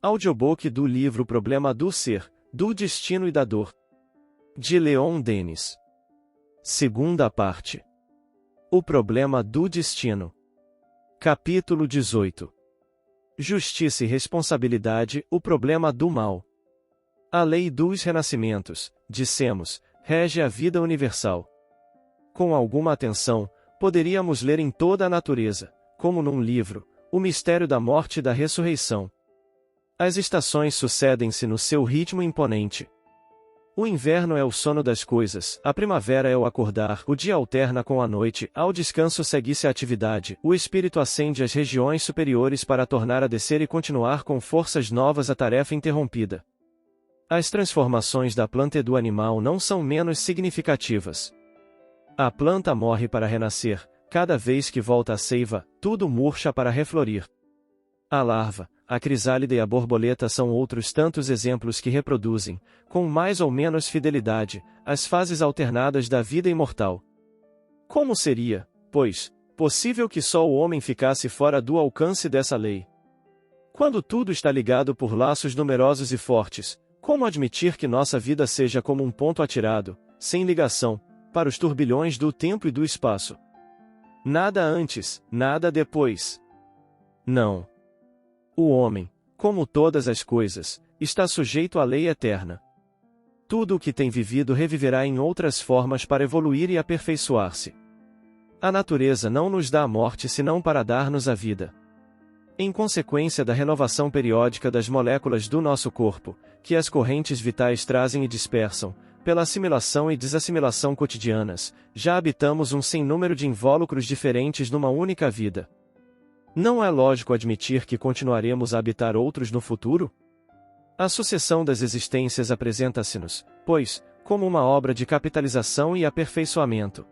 Audiobook do livro Problema do Ser, do Destino e da Dor, de Leon Denis. Segunda parte. O Problema do Destino. Capítulo 18. Justiça e responsabilidade, o problema do mal. A lei dos renascimentos, dissemos, rege a vida universal. Com alguma atenção, poderíamos ler em toda a natureza, como num livro, o mistério da morte e da ressurreição. As estações sucedem-se no seu ritmo imponente. O inverno é o sono das coisas, a primavera é o acordar, o dia alterna com a noite, ao descanso segue-se a atividade, o espírito ascende às regiões superiores para tornar a descer e continuar com forças novas a tarefa interrompida. As transformações da planta e do animal não são menos significativas. A planta morre para renascer, cada vez que volta à seiva, tudo murcha para reflorir. A larva, a crisálida e a borboleta são outros tantos exemplos que reproduzem, com mais ou menos fidelidade, as fases alternadas da vida imortal. Como seria, pois, possível que só o homem ficasse fora do alcance dessa lei? Quando tudo está ligado por laços numerosos e fortes, como admitir que nossa vida seja como um ponto atirado, sem ligação, para os turbilhões do tempo e do espaço? Nada antes, nada depois. Não. O homem, como todas as coisas, está sujeito à lei eterna. Tudo o que tem vivido reviverá em outras formas para evoluir e aperfeiçoar-se. A natureza não nos dá a morte senão para dar-nos a vida. Em consequência da renovação periódica das moléculas do nosso corpo, que as correntes vitais trazem e dispersam, pela assimilação e desassimilação cotidianas, já habitamos um sem número de invólucros diferentes numa única vida. Não é lógico admitir que continuaremos a habitar outros no futuro? A sucessão das existências apresenta-se-nos, pois, como uma obra de capitalização e aperfeiçoamento.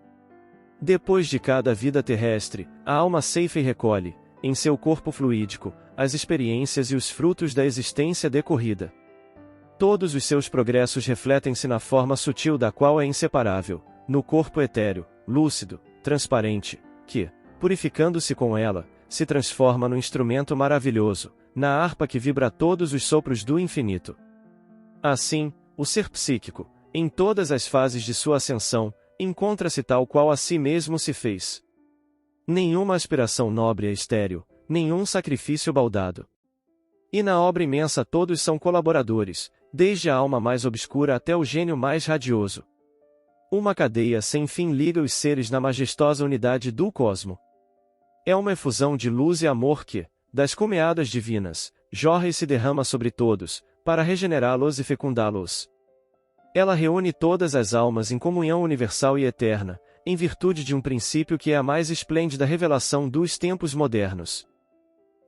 Depois de cada vida terrestre, a alma ceifa e recolhe, em seu corpo fluídico, as experiências e os frutos da existência decorrida. Todos os seus progressos refletem-se na forma sutil da qual é inseparável, no corpo etéreo, lúcido, transparente, que, purificando-se com ela, se transforma no instrumento maravilhoso, na harpa que vibra todos os sopros do infinito. Assim, o ser psíquico, em todas as fases de sua ascensão, encontra-se tal qual a si mesmo se fez. Nenhuma aspiração nobre é estéril, nenhum sacrifício baldado. E na obra imensa todos são colaboradores, desde a alma mais obscura até o gênio mais radioso. Uma cadeia sem fim liga os seres na majestosa unidade do cosmo. É uma efusão de luz e amor que, das cumeadas divinas, jorra e se derrama sobre todos, para regenerá-los e fecundá-los. Ela reúne todas as almas em comunhão universal e eterna, em virtude de um princípio que é a mais esplêndida revelação dos tempos modernos.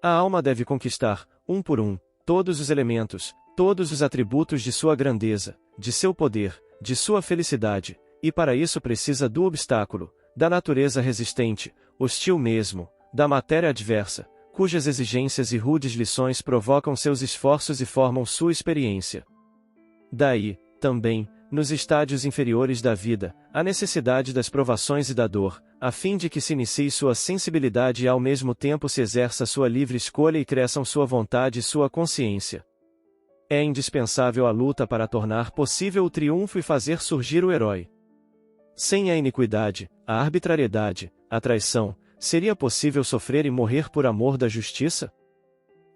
A alma deve conquistar, um por um, todos os elementos, todos os atributos de sua grandeza, de seu poder, de sua felicidade, e para isso precisa do obstáculo, da natureza resistente, hostil mesmo, da matéria adversa, cujas exigências e rudes lições provocam seus esforços e formam sua experiência. Daí, também, nos estádios inferiores da vida, a necessidade das provações e da dor, a fim de que se inicie sua sensibilidade e ao mesmo tempo se exerça sua livre escolha e cresçam sua vontade e sua consciência. É indispensável a luta para tornar possível o triunfo e fazer surgir o herói. Sem a iniquidade, a arbitrariedade, a traição, seria possível sofrer e morrer por amor da justiça?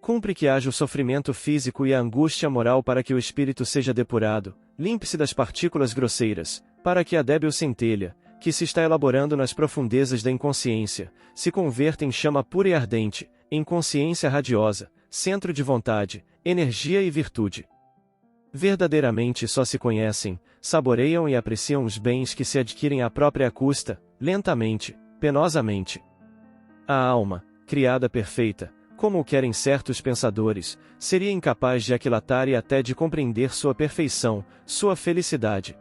Cumpre que haja o sofrimento físico e a angústia moral para que o espírito seja depurado, limpe-se das partículas grosseiras, para que a débil centelha, que se está elaborando nas profundezas da inconsciência, se converta em chama pura e ardente, em consciência radiosa, centro de vontade, energia e virtude. Verdadeiramente só se conhecem, saboreiam e apreciam os bens que se adquirem à própria custa, lentamente, penosamente. A alma, criada perfeita, como o querem certos pensadores, seria incapaz de aquilatar e até de compreender sua perfeição, sua felicidade.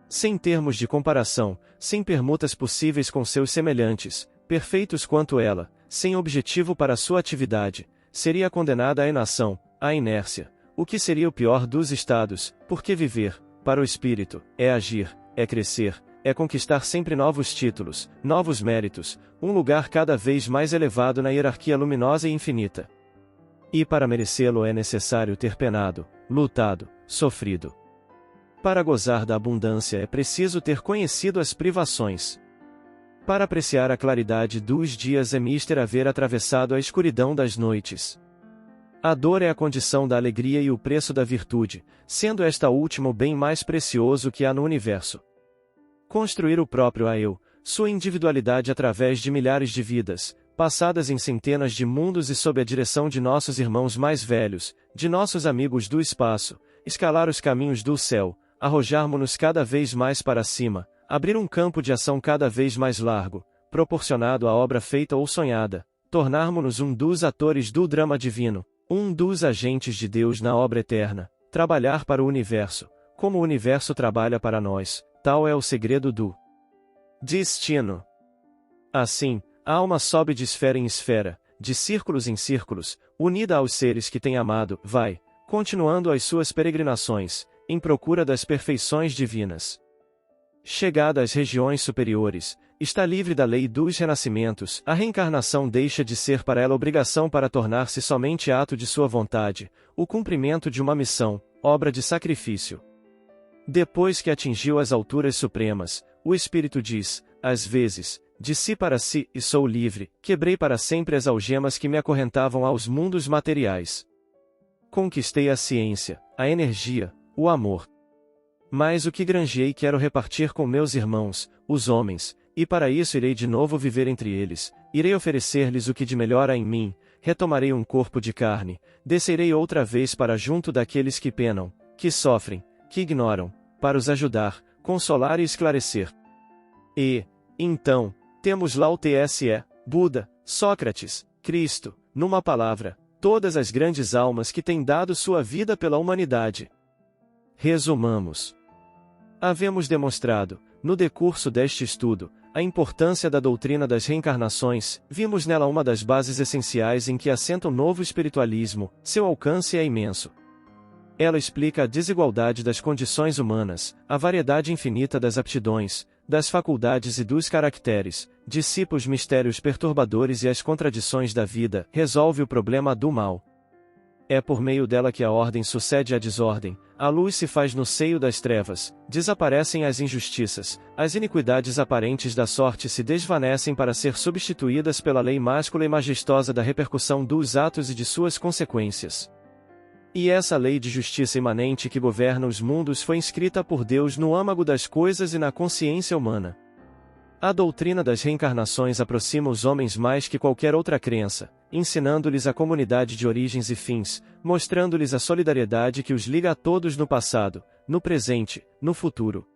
Sem termos de comparação, sem permutas possíveis com seus semelhantes, perfeitos quanto ela, sem objetivo para sua atividade, seria condenada à inação, à inércia, o que seria o pior dos estados, porque viver, para o espírito, é agir, é crescer, é conquistar sempre novos títulos, novos méritos, um lugar cada vez mais elevado na hierarquia luminosa e infinita. E para merecê-lo é necessário ter penado, lutado, sofrido. Para gozar da abundância é preciso ter conhecido as privações. Para apreciar a claridade dos dias é mister haver atravessado a escuridão das noites. A dor é a condição da alegria e o preço da virtude, sendo esta última o bem mais precioso que há no universo. Construir o próprio eu, sua individualidade através de milhares de vidas, passadas em centenas de mundos e sob a direção de nossos irmãos mais velhos, de nossos amigos do espaço, escalar os caminhos do céu, arrojarmos-nos cada vez mais para cima, abrir um campo de ação cada vez mais largo, proporcionado à obra feita ou sonhada, tornarmos-nos um dos atores do drama divino, um dos agentes de Deus na obra eterna, trabalhar para o universo, como o universo trabalha para nós, tal é o segredo do destino. Assim, a alma sobe de esfera em esfera, de círculos em círculos, unida aos seres que tem amado, vai, continuando as suas peregrinações, em procura das perfeições divinas. Chegada às regiões superiores, está livre da lei dos renascimentos, a reencarnação deixa de ser para ela obrigação para tornar-se somente ato de sua vontade, o cumprimento de uma missão, obra de sacrifício. Depois que atingiu as alturas supremas, o espírito diz, às vezes, de si para si, e sou livre, quebrei para sempre as algemas que me acorrentavam aos mundos materiais. Conquistei a ciência, a energia, o amor. Mas o que granjeei quero repartir com meus irmãos, os homens, e para isso irei de novo viver entre eles, irei oferecer-lhes o que de melhor há em mim, retomarei um corpo de carne, descerei outra vez para junto daqueles que penam, que sofrem, que ignoram, para os ajudar, consolar e esclarecer. E, então, temos lá o TSE, Buda, Sócrates, Cristo, numa palavra, todas as grandes almas que têm dado sua vida pela humanidade. Resumamos. Havemos demonstrado, no decurso deste estudo, a importância da doutrina das reencarnações, vimos nela uma das bases essenciais em que assenta o novo espiritualismo, seu alcance é imenso. Ela explica a desigualdade das condições humanas, a variedade infinita das aptidões, das faculdades e dos caracteres, dissipa os mistérios perturbadores e as contradições da vida, resolve o problema do mal. É por meio dela que a ordem sucede à desordem, a luz se faz no seio das trevas, desaparecem as injustiças, as iniquidades aparentes da sorte se desvanecem para ser substituídas pela lei máscula e majestosa da repercussão dos atos e de suas consequências. E essa lei de justiça imanente que governa os mundos foi inscrita por Deus no âmago das coisas e na consciência humana. A doutrina das reencarnações aproxima os homens mais que qualquer outra crença, ensinando-lhes a comunidade de origens e fins, mostrando-lhes a solidariedade que os liga a todos no passado, no presente, no futuro.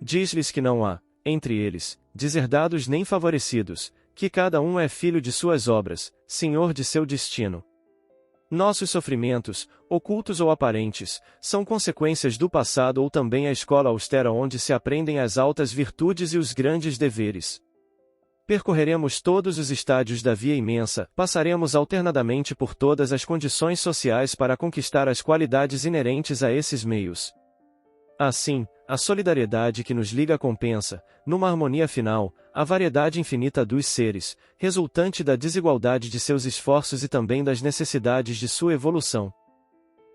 Diz-lhes que não há, entre eles, deserdados nem favorecidos, que cada um é filho de suas obras, senhor de seu destino. Nossos sofrimentos, ocultos ou aparentes, são consequências do passado ou também a escola austera onde se aprendem as altas virtudes e os grandes deveres. Percorreremos todos os estádios da via imensa, passaremos alternadamente por todas as condições sociais para conquistar as qualidades inerentes a esses meios. Assim, a solidariedade que nos liga compensa, numa harmonia final, a variedade infinita dos seres, resultante da desigualdade de seus esforços e também das necessidades de sua evolução.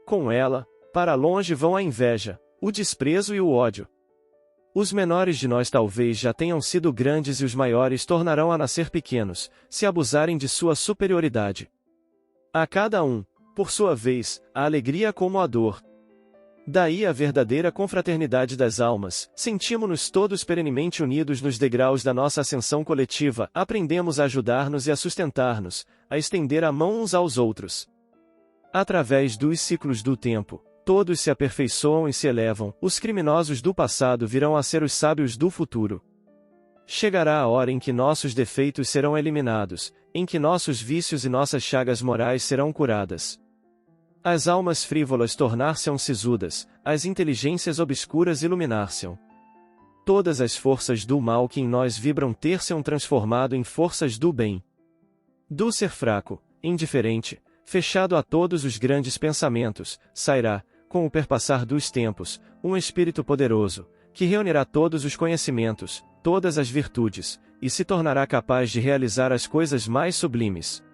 Com ela, para longe vão a inveja, o desprezo e o ódio. Os menores de nós talvez já tenham sido grandes e os maiores tornarão a nascer pequenos, se abusarem de sua superioridade. A cada um, por sua vez, a alegria como a dor. Daí a verdadeira confraternidade das almas, sentimos-nos todos perenemente unidos nos degraus da nossa ascensão coletiva, aprendemos a ajudar-nos e a sustentar-nos, a estender a mão uns aos outros. Através dos ciclos do tempo, todos se aperfeiçoam e se elevam, os criminosos do passado virão a ser os sábios do futuro. Chegará a hora em que nossos defeitos serão eliminados, em que nossos vícios e nossas chagas morais serão curadas. As almas frívolas tornar-se-ão sisudas, as inteligências obscuras iluminar-se-ão. Todas as forças do mal que em nós vibram ter-se-ão transformado em forças do bem. Do ser fraco, indiferente, fechado a todos os grandes pensamentos, sairá, com o perpassar dos tempos, um espírito poderoso, que reunirá todos os conhecimentos, todas as virtudes, e se tornará capaz de realizar as coisas mais sublimes.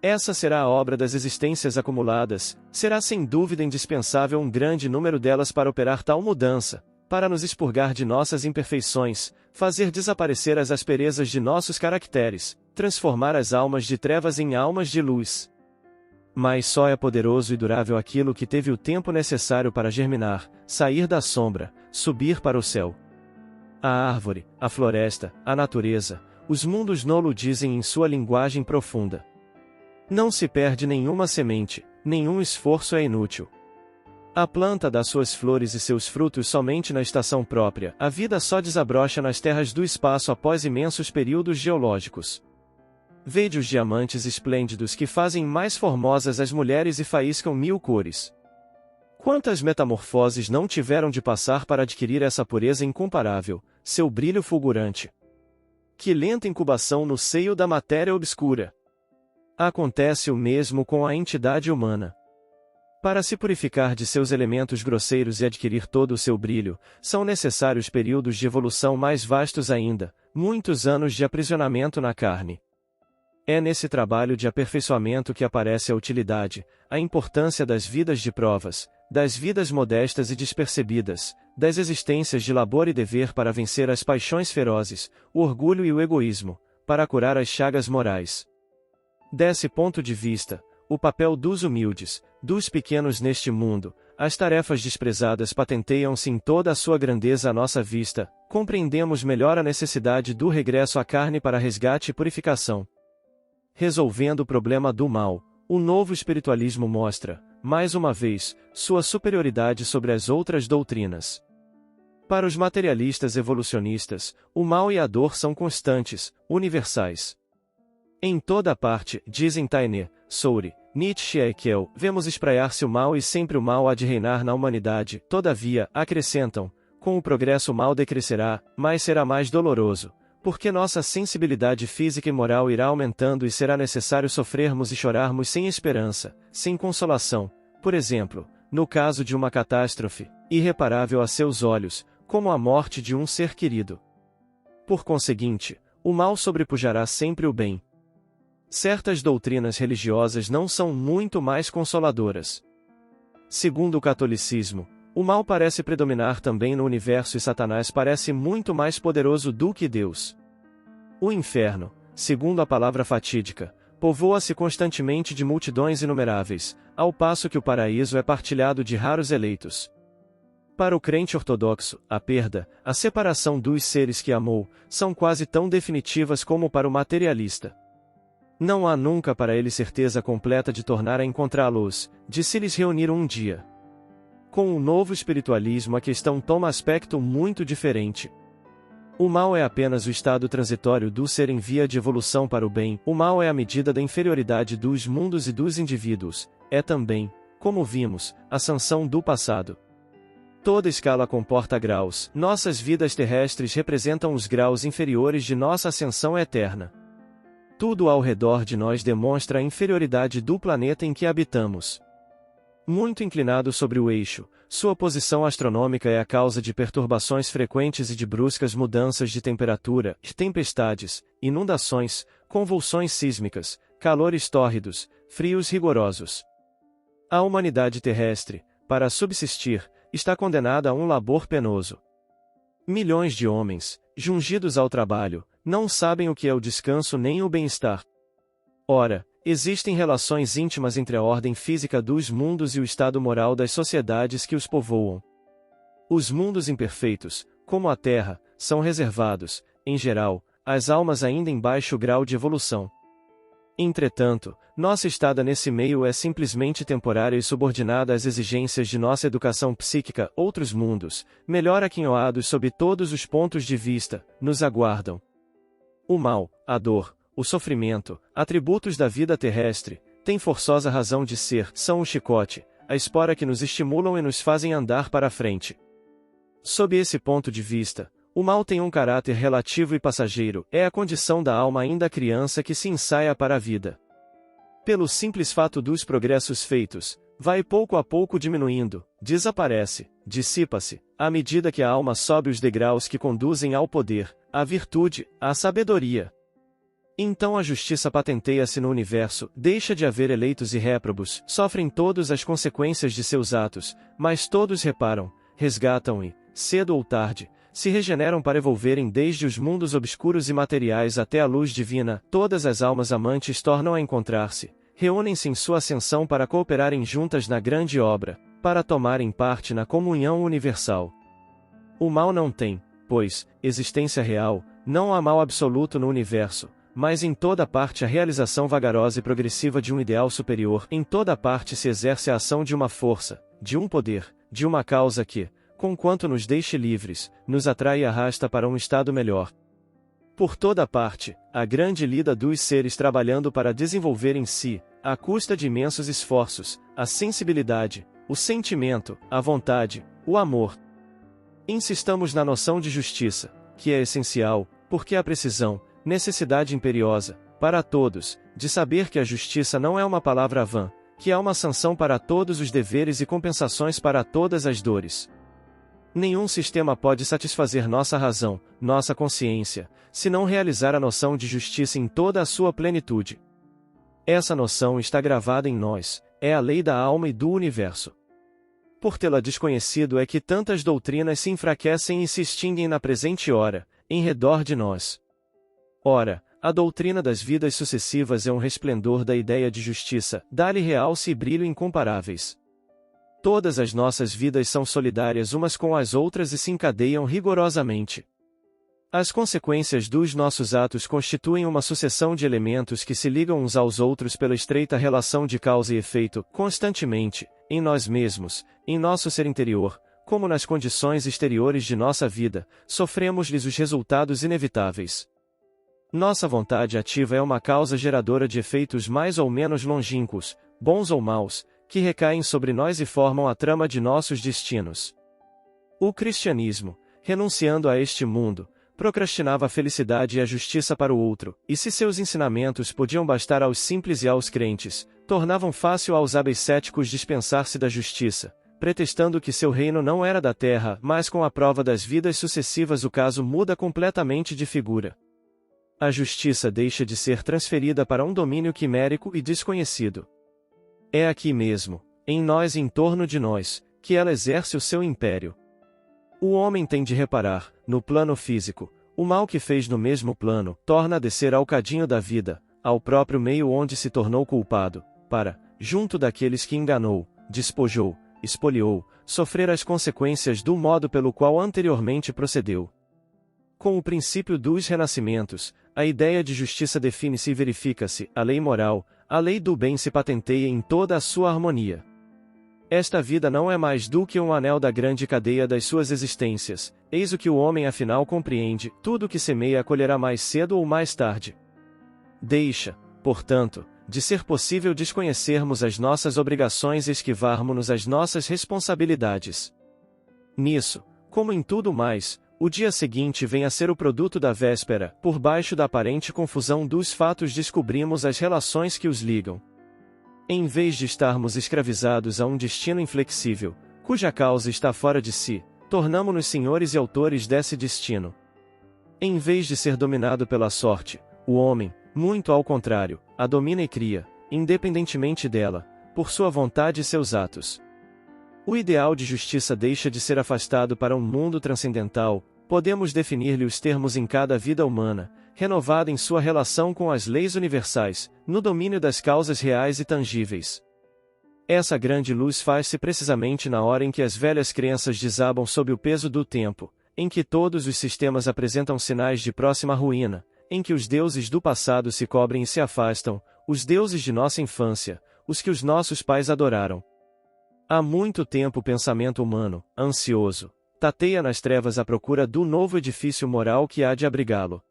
Essa será a obra das existências acumuladas, será sem dúvida indispensável um grande número delas para operar tal mudança, para nos expurgar de nossas imperfeições, fazer desaparecer as asperezas de nossos caracteres, transformar as almas de trevas em almas de luz. Mas só é poderoso e durável aquilo que teve o tempo necessário para germinar, sair da sombra, subir para o céu. A árvore, a floresta, a natureza, os mundos nolo dizem em sua linguagem profunda. Não se perde nenhuma semente, nenhum esforço é inútil. A planta dá suas flores e seus frutos somente na estação própria, a vida só desabrocha nas terras do espaço após imensos períodos geológicos. Vede os diamantes esplêndidos que fazem mais formosas as mulheres e faíscam 1000 cores. Quantas metamorfoses não tiveram de passar para adquirir essa pureza incomparável, seu brilho fulgurante? Que lenta incubação no seio da matéria obscura! Acontece o mesmo com a entidade humana. Para se purificar de seus elementos grosseiros e adquirir todo o seu brilho, são necessários períodos de evolução mais vastos ainda, muitos anos de aprisionamento na carne. É nesse trabalho de aperfeiçoamento que aparece a utilidade, a importância das vidas de provas, das vidas modestas e despercebidas, das existências de labor e dever para vencer as paixões ferozes, o orgulho e o egoísmo, para curar as chagas morais. Desse ponto de vista, o papel dos humildes, dos pequenos neste mundo, as tarefas desprezadas patenteiam-se em toda a sua grandeza à nossa vista, compreendemos melhor a necessidade do regresso à carne para resgate e purificação. Resolvendo o problema do mal, o novo espiritualismo mostra, mais uma vez, sua superioridade sobre as outras doutrinas. Para os materialistas evolucionistas, o mal e a dor são constantes, universais. Em toda parte, dizem Taine, Souri, Nietzsche e Haeckel, vemos espraiar-se o mal e sempre o mal há de reinar na humanidade, todavia, acrescentam, com o progresso o mal decrescerá, mas será mais doloroso, porque nossa sensibilidade física e moral irá aumentando e será necessário sofrermos e chorarmos sem esperança, sem consolação, por exemplo, no caso de uma catástrofe, irreparável a seus olhos, como a morte de um ser querido. Por conseguinte, o mal sobrepujará sempre o bem. Certas doutrinas religiosas não são muito mais consoladoras. Segundo o catolicismo, o mal parece predominar também no universo e Satanás parece muito mais poderoso do que Deus. O inferno, segundo a palavra fatídica, povoa-se constantemente de multidões inumeráveis, ao passo que o paraíso é partilhado de raros eleitos. Para o crente ortodoxo, a perda, a separação dos seres que amou, são quase tão definitivas como para o materialista. Não há nunca para ele certeza completa de tornar a encontrá-los, de se lhes reunir um dia. Com o novo espiritualismo a questão toma aspecto muito diferente. O mal é apenas o estado transitório do ser em via de evolução para o bem, o mal é a medida da inferioridade dos mundos e dos indivíduos, é também, como vimos, a sanção do passado. Toda escala comporta graus, nossas vidas terrestres representam os graus inferiores de nossa ascensão eterna. Tudo ao redor de nós demonstra a inferioridade do planeta em que habitamos. Muito inclinado sobre o eixo, sua posição astronômica é a causa de perturbações frequentes e de bruscas mudanças de temperatura, de tempestades, inundações, convulsões sísmicas, calores tórridos, frios rigorosos. A humanidade terrestre, para subsistir, está condenada a um labor penoso. Milhões de homens, jungidos ao trabalho, não sabem o que é o descanso nem o bem-estar. Ora, existem relações íntimas entre a ordem física dos mundos e o estado moral das sociedades que os povoam. Os mundos imperfeitos, como a Terra, são reservados, em geral, às almas ainda em baixo grau de evolução. Entretanto, nossa estada nesse meio é simplesmente temporária e subordinada às exigências de nossa educação psíquica. Outros mundos, melhor aquinhoados sob todos os pontos de vista, nos aguardam. O mal, a dor, o sofrimento, atributos da vida terrestre, têm forçosa razão de ser, são o chicote, a espora que nos estimulam e nos fazem andar para a frente. Sob esse ponto de vista, o mal tem um caráter relativo e passageiro, é a condição da alma ainda criança que se ensaia para a vida. Pelo simples fato dos progressos feitos, vai pouco a pouco diminuindo, desaparece, dissipa-se, à medida que a alma sobe os degraus que conduzem ao poder, à virtude, à sabedoria. Então a justiça patenteia-se no universo, deixa de haver eleitos e réprobos, sofrem todos as consequências de seus atos, mas todos reparam, resgatam e, cedo ou tarde, se regeneram para evolverem desde os mundos obscuros e materiais até a luz divina. Todas as almas amantes tornam a encontrar-se, reúnem-se em sua ascensão para cooperarem juntas na grande obra, para tomarem parte na comunhão universal. O mal não tem, pois, existência real, não há mal absoluto no universo, mas em toda parte a realização vagarosa e progressiva de um ideal superior, em toda parte se exerce a ação de uma força, de um poder, de uma causa que, conquanto nos deixe livres, nos atrai e arrasta para um estado melhor. Por toda parte, a grande lida dos seres trabalhando para desenvolver em si, à custa de imensos esforços, a sensibilidade, o sentimento, a vontade, o amor. Insistamos na noção de justiça, que é essencial, porque a precisão, necessidade imperiosa, para todos, de saber que a justiça não é uma palavra vã, que é uma sanção para todos os deveres e compensações para todas as dores. Nenhum sistema pode satisfazer nossa razão, nossa consciência, se não realizar a noção de justiça em toda a sua plenitude. Essa noção está gravada em nós, é a lei da alma e do universo. Por tê-la desconhecido é que tantas doutrinas se enfraquecem e se extinguem na presente hora, em redor de nós. Ora, a doutrina das vidas sucessivas é um resplendor da ideia de justiça, dá-lhe realce e brilho incomparáveis. Todas as nossas vidas são solidárias umas com as outras e se encadeiam rigorosamente. As consequências dos nossos atos constituem uma sucessão de elementos que se ligam uns aos outros pela estreita relação de causa e efeito, constantemente, em nós mesmos, em nosso ser interior, como nas condições exteriores de nossa vida, sofremos-lhes os resultados inevitáveis. Nossa vontade ativa é uma causa geradora de efeitos mais ou menos longínquos, bons ou maus, que recaem sobre nós e formam a trama de nossos destinos. O cristianismo, renunciando a este mundo, procrastinava a felicidade e a justiça para o outro, e se seus ensinamentos podiam bastar aos simples e aos crentes, tornavam fácil aos hábeis céticos dispensar-se da justiça, pretextando que seu reino não era da terra, mas com a prova das vidas sucessivas o caso muda completamente de figura. A justiça deixa de ser transferida para um domínio quimérico e desconhecido. É aqui mesmo, em nós e em torno de nós, que ela exerce o seu império. O homem tem de reparar, no plano físico, o mal que fez no mesmo plano, torna a descer ao cadinho da vida, ao próprio meio onde se tornou culpado, para, junto daqueles que enganou, despojou, espoliou, sofrer as consequências do modo pelo qual anteriormente procedeu. Com o princípio dos renascimentos, a ideia de justiça define-se e verifica-se, a lei moral, a lei do bem se patenteia em toda a sua harmonia. Esta vida não é mais do que um anel da grande cadeia das suas existências, eis o que o homem afinal compreende, tudo o que semeia colherá mais cedo ou mais tarde. Deixa, portanto, de ser possível desconhecermos as nossas obrigações e esquivarmos-nos as nossas responsabilidades. Nisso, como em tudo mais, o dia seguinte vem a ser o produto da véspera, por baixo da aparente confusão dos fatos descobrimos as relações que os ligam. Em vez de estarmos escravizados a um destino inflexível, cuja causa está fora de si, tornamo-nos senhores e autores desse destino. Em vez de ser dominado pela sorte, o homem, muito ao contrário, a domina e cria, independentemente dela, por sua vontade e seus atos. O ideal de justiça deixa de ser afastado para um mundo transcendental, podemos definir-lhe os termos em cada vida humana, renovada em sua relação com as leis universais, no domínio das causas reais e tangíveis. Essa grande luz faz-se precisamente na hora em que as velhas crenças desabam sob o peso do tempo, em que todos os sistemas apresentam sinais de próxima ruína, em que os deuses do passado se cobrem e se afastam, os deuses de nossa infância, os que os nossos pais adoraram. Há muito tempo o pensamento humano, ansioso, tateia nas trevas à procura do novo edifício moral que há de abrigá-lo.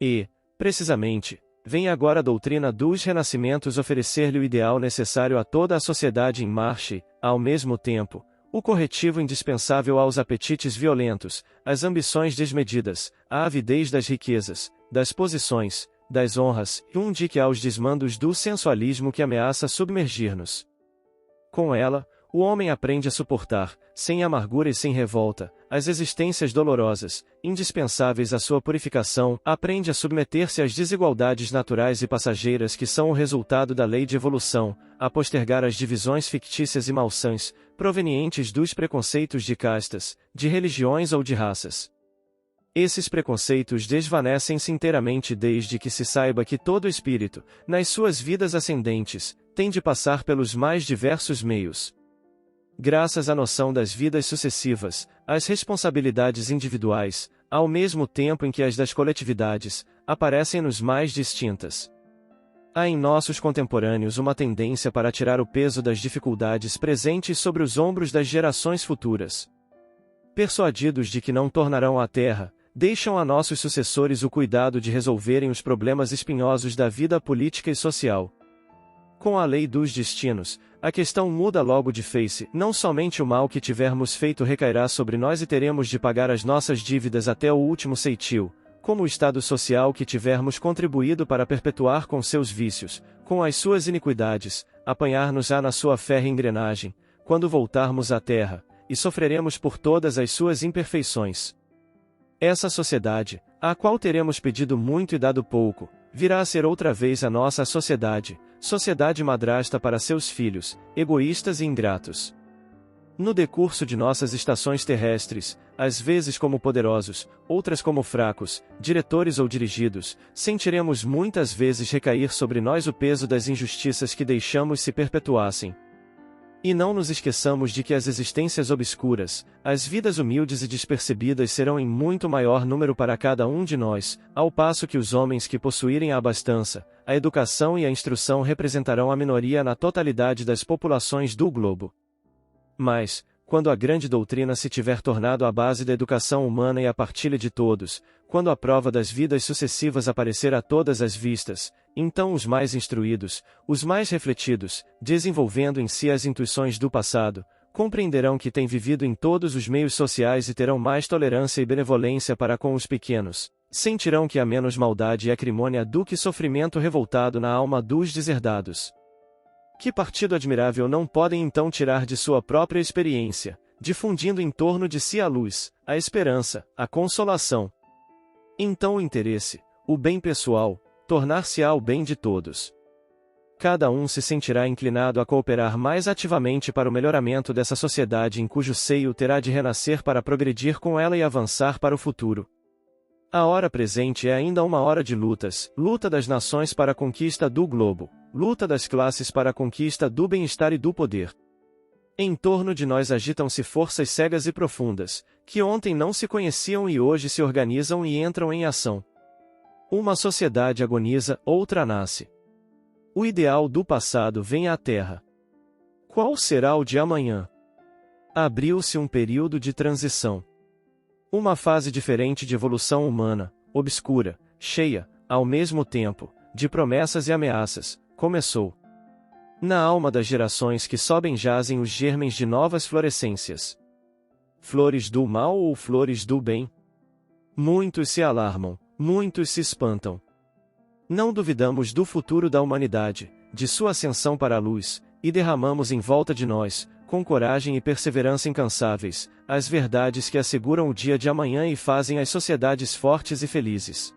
E, precisamente, vem agora a doutrina dos renascimentos oferecer-lhe o ideal necessário a toda a sociedade em marcha e, ao mesmo tempo, o corretivo indispensável aos apetites violentos, às ambições desmedidas, à avidez das riquezas, das posições, das honras, e um dique aos desmandos do sensualismo que ameaça submergir-nos. Com ela, o homem aprende a suportar, sem amargura e sem revolta, as existências dolorosas, indispensáveis à sua purificação, aprende a submeter-se às desigualdades naturais e passageiras que são o resultado da lei de evolução, a postergar as divisões fictícias e malsãs, provenientes dos preconceitos de castas, de religiões ou de raças. Esses preconceitos desvanecem-se inteiramente desde que se saiba que todo espírito, nas suas vidas ascendentes, tem de passar pelos mais diversos meios. Graças à noção das vidas sucessivas, as responsabilidades individuais, ao mesmo tempo em que as das coletividades, aparecem-nos mais distintas. Há em nossos contemporâneos uma tendência para tirar o peso das dificuldades presentes sobre os ombros das gerações futuras. Persuadidos de que não tornarão à Terra, deixam a nossos sucessores o cuidado de resolverem os problemas espinhosos da vida política e social. Com a lei dos destinos, a questão muda logo de face, não somente o mal que tivermos feito recairá sobre nós e teremos de pagar as nossas dívidas até o último ceitil, como o estado social que tivermos contribuído para perpetuar com seus vícios, com as suas iniquidades, apanhar-nos-á na sua férrea engrenagem, quando voltarmos à terra, e sofreremos por todas as suas imperfeições. Essa sociedade, à qual teremos pedido muito e dado pouco, virá a ser outra vez a nossa sociedade, sociedade madrasta para seus filhos, egoístas e ingratos. No decurso de nossas estações terrestres, às vezes como poderosos, outras como fracos, diretores ou dirigidos, sentiremos muitas vezes recair sobre nós o peso das injustiças que deixamos se perpetuassem. E não nos esqueçamos de que as existências obscuras, as vidas humildes e despercebidas serão em muito maior número para cada um de nós, ao passo que os homens que possuírem a abastança, a educação e a instrução representarão a minoria na totalidade das populações do globo. Mas, quando a grande doutrina se tiver tornado a base da educação humana e a partilha de todos, quando a prova das vidas sucessivas aparecer a todas as vistas, então os mais instruídos, os mais refletidos, desenvolvendo em si as intuições do passado, compreenderão que têm vivido em todos os meios sociais e terão mais tolerância e benevolência para com os pequenos. Sentirão que há menos maldade e acrimônia do que sofrimento revoltado na alma dos deserdados. Que partido admirável não podem então tirar de sua própria experiência, difundindo em torno de si a luz, a esperança, a consolação. Então o interesse, o bem pessoal, tornar-se-á o bem de todos. Cada um se sentirá inclinado a cooperar mais ativamente para o melhoramento dessa sociedade em cujo seio terá de renascer para progredir com ela e avançar para o futuro. A hora presente é ainda uma hora de lutas, luta das nações para a conquista do globo, luta das classes para a conquista do bem-estar e do poder. Em torno de nós agitam-se forças cegas e profundas, que ontem não se conheciam e hoje se organizam e entram em ação. Uma sociedade agoniza, outra nasce. O ideal do passado vem à Terra. Qual será o de amanhã? Abriu-se um período de transição. Uma fase diferente de evolução humana, obscura, cheia, ao mesmo tempo, de promessas e ameaças, começou. Na alma das gerações que sobem jazem os germens de novas florescências. Flores do mal ou flores do bem? Muitos se alarmam, muitos se espantam. Não duvidamos do futuro da humanidade, de sua ascensão para a luz, e derramamos em volta de nós, com coragem e perseverança incansáveis, as verdades que asseguram o dia de amanhã e fazem as sociedades fortes e felizes.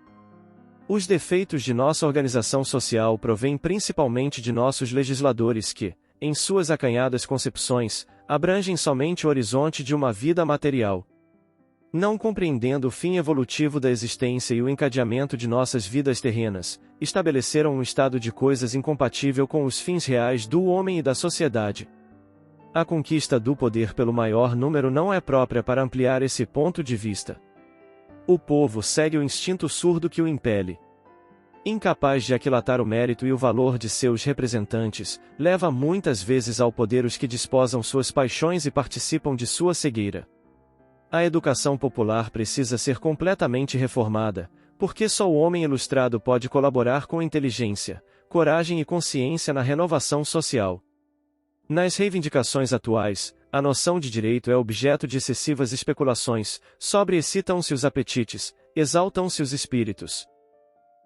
Os defeitos de nossa organização social provêm principalmente de nossos legisladores que, em suas acanhadas concepções, abrangem somente o horizonte de uma vida material. Não compreendendo o fim evolutivo da existência e o encadeamento de nossas vidas terrenas, estabeleceram um estado de coisas incompatível com os fins reais do homem e da sociedade. A conquista do poder pelo maior número não é própria para ampliar esse ponto de vista. O povo segue o instinto surdo que o impele. Incapaz de aquilatar o mérito e o valor de seus representantes, leva muitas vezes ao poder os que desposam suas paixões e participam de sua cegueira. A educação popular precisa ser completamente reformada, porque só o homem ilustrado pode colaborar com inteligência, coragem e consciência na renovação social. Nas reivindicações atuais, a noção de direito é objeto de excessivas especulações, sobreexcitam-se os apetites, exaltam-se os espíritos.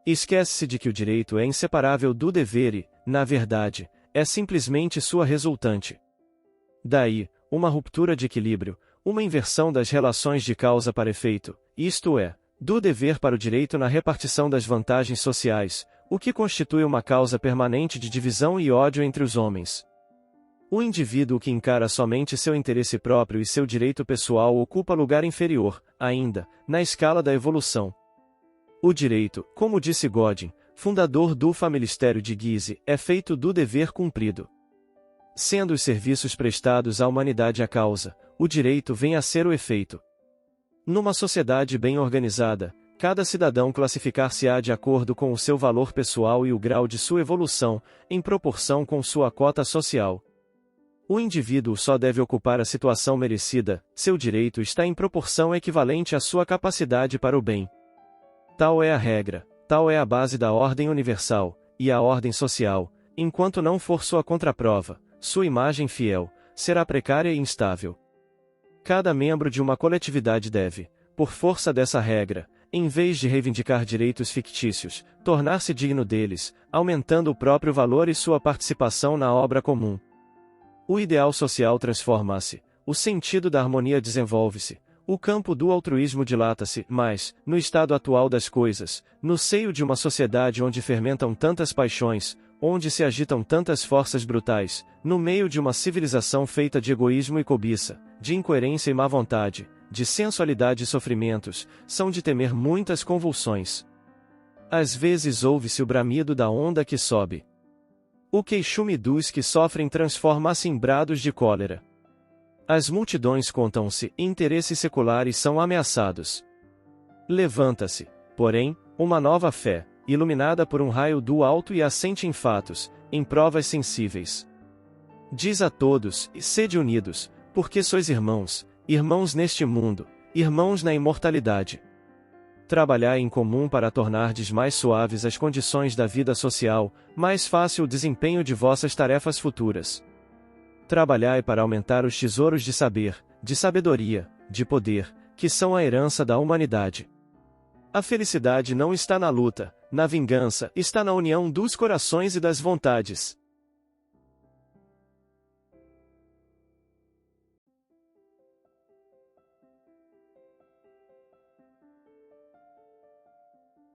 Esquece-se de que o direito é inseparável do dever e, na verdade, é simplesmente sua resultante. Daí, uma ruptura de equilíbrio, uma inversão das relações de causa para efeito, isto é, do dever para o direito na repartição das vantagens sociais, o que constitui uma causa permanente de divisão e ódio entre os homens. O indivíduo que encara somente seu interesse próprio e seu direito pessoal ocupa lugar inferior, ainda, na escala da evolução. O direito, como disse Godin, fundador do Familistério de Guise, é feito do dever cumprido. Sendo os serviços prestados à humanidade a causa, o direito vem a ser o efeito. Numa sociedade bem organizada, cada cidadão classificar-se-á de acordo com o seu valor pessoal e o grau de sua evolução, em proporção com sua cota social. O indivíduo só deve ocupar a situação merecida, seu direito está em proporção equivalente à sua capacidade para o bem. Tal é a regra, tal é a base da ordem universal, e a ordem social, enquanto não for sua contraprova, sua imagem fiel, será precária e instável. Cada membro de uma coletividade deve, por força dessa regra, em vez de reivindicar direitos fictícios, tornar-se digno deles, aumentando o próprio valor e sua participação na obra comum. O ideal social transforma-se, o sentido da harmonia desenvolve-se, o campo do altruísmo dilata-se, mas, no estado atual das coisas, no seio de uma sociedade onde fermentam tantas paixões, onde se agitam tantas forças brutais, no meio de uma civilização feita de egoísmo e cobiça, de incoerência e má vontade, de sensualidade e sofrimentos, são de temer muitas convulsões. Às vezes ouve-se o bramido da onda que sobe. O queixume dos que sofrem transforma-se em brados de cólera. As multidões contam-se, interesses seculares são ameaçados. Levanta-se, porém, uma nova fé, iluminada por um raio do alto e assente em fatos, em provas sensíveis. Diz a todos, sede unidos, porque sois irmãos, irmãos neste mundo, irmãos na imortalidade. Trabalhai em comum para tornardes mais suaves as condições da vida social, mais fácil o desempenho de vossas tarefas futuras. Trabalhai para aumentar os tesouros de saber, de sabedoria, de poder, que são a herança da humanidade. A felicidade não está na luta, na vingança, está na união dos corações e das vontades.